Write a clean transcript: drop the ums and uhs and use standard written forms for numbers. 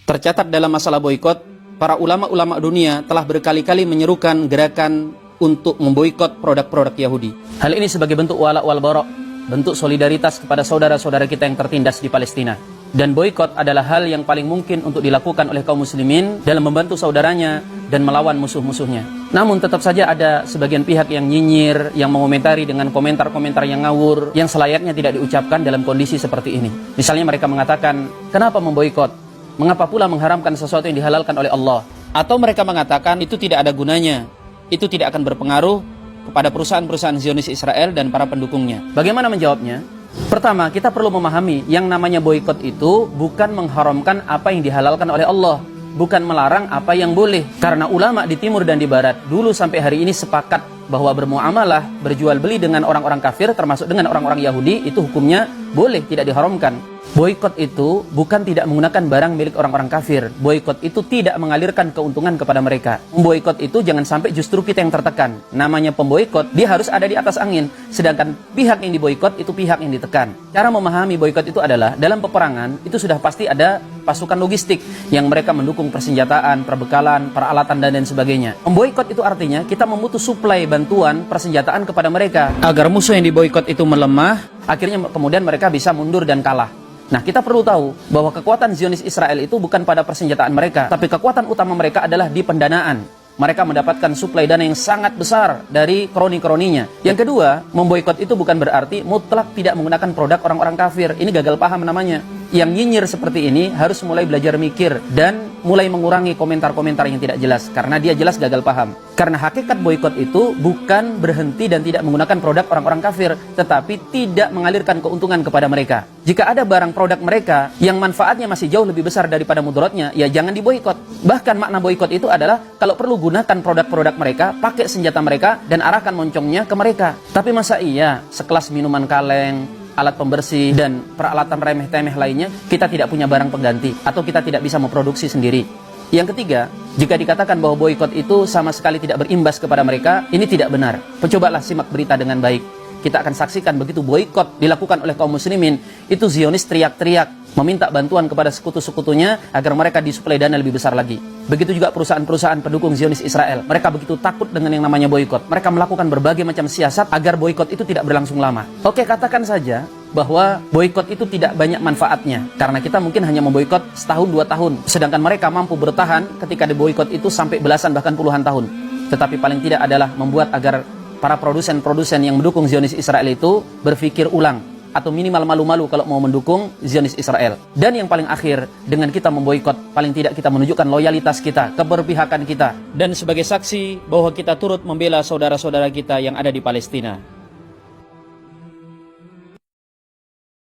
Tercatat dalam masalah boikot, para ulama-ulama dunia telah berkali-kali menyerukan gerakan untuk memboikot produk-produk Yahudi. Hal ini sebagai bentuk wala wal bara, bentuk solidaritas kepada saudara-saudara kita yang tertindas di Palestina. Dan boikot adalah hal yang paling mungkin untuk dilakukan oleh kaum muslimin dalam membantu saudaranya dan melawan musuh-musuhnya. Namun tetap saja ada sebagian pihak yang nyinyir, yang mengomentari dengan komentar-komentar yang ngawur, yang selayaknya tidak diucapkan dalam kondisi seperti ini. Misalnya mereka mengatakan, kenapa memboikot? Mengapa pula mengharamkan sesuatu yang dihalalkan oleh Allah? Atau mereka mengatakan itu tidak ada gunanya, itu tidak akan berpengaruh kepada perusahaan-perusahaan Zionis Israel dan para pendukungnya. Bagaimana menjawabnya? Pertama, kita perlu memahami yang namanya boikot itu bukan mengharamkan apa yang dihalalkan oleh Allah, bukan melarang apa yang boleh. Karena ulama di timur dan di barat dulu sampai hari ini sepakat bahwa bermuamalah, berjual beli dengan orang-orang kafir termasuk dengan orang-orang Yahudi itu hukumnya boleh, tidak diharamkan. Boikot itu bukan tidak menggunakan barang milik orang-orang kafir. Boikot itu tidak mengalirkan keuntungan kepada mereka. Boikot itu jangan sampai justru kita yang tertekan. Namanya pemboikot, dia harus ada di atas angin. Sedangkan pihak yang diboikot itu pihak yang ditekan. Cara memahami boikot itu adalah dalam peperangan itu sudah pasti ada pasukan logistik yang mereka mendukung persenjataan, perbekalan, peralatan dan lain sebagainya. Memboikot itu artinya kita memutus suplai bantuan persenjataan kepada mereka agar musuh yang diboikot itu melemah, akhirnya kemudian mereka bisa mundur dan kalah. Nah, kita perlu tahu bahwa kekuatan Zionis Israel itu bukan pada persenjataan mereka, tapi kekuatan utama mereka adalah di pendanaan. Mereka mendapatkan suplai dana yang sangat besar dari kroni-kroninya. Yang kedua, memboikot itu bukan berarti mutlak tidak menggunakan produk orang-orang kafir. Ini gagal paham namanya. Yang nyinyir seperti ini harus mulai belajar mikir dan mulai mengurangi komentar-komentar yang tidak jelas, karena dia jelas gagal paham. Karena hakikat boikot itu bukan berhenti dan tidak menggunakan produk orang-orang kafir, tetapi tidak mengalirkan keuntungan kepada mereka. Jika ada barang produk mereka yang manfaatnya masih jauh lebih besar daripada mudaratnya, ya jangan diboikot. Bahkan makna boikot itu adalah kalau perlu gunakan produk-produk mereka, pakai senjata mereka dan arahkan moncongnya ke mereka. Tapi masa iya sekelas minuman kaleng, alat pembersih, dan peralatan remeh-temeh lainnya, kita tidak punya barang pengganti, atau kita tidak bisa memproduksi sendiri. Yang ketiga, jika dikatakan bahwa boikot itu sama sekali tidak berimbas kepada mereka, ini tidak benar. Cobalah simak berita dengan baik. Kita akan saksikan begitu boikot dilakukan oleh kaum muslimin, itu Zionis teriak-teriak, meminta bantuan kepada sekutu-sekutunya agar mereka disuplai dana lebih besar lagi. Begitu juga perusahaan-perusahaan pendukung Zionis Israel. Mereka begitu takut dengan yang namanya boikot. Mereka melakukan berbagai macam siasat agar boikot itu tidak berlangsung lama. Oke, katakan saja bahwa boikot itu tidak banyak manfaatnya, karena kita mungkin hanya memboikot setahun 2 tahun, sedangkan mereka mampu bertahan ketika diboikot itu sampai belasan bahkan puluhan tahun. Tetapi paling tidak adalah membuat agar para produsen-produsen yang mendukung Zionis Israel itu berpikir ulang, atau minimal malu-malu kalau mau mendukung Zionis Israel. Dan yang paling akhir, dengan kita memboikot, paling tidak kita menunjukkan loyalitas kita, keberpihakan kita, dan sebagai saksi bahwa kita turut membela saudara-saudara kita yang ada di Palestina.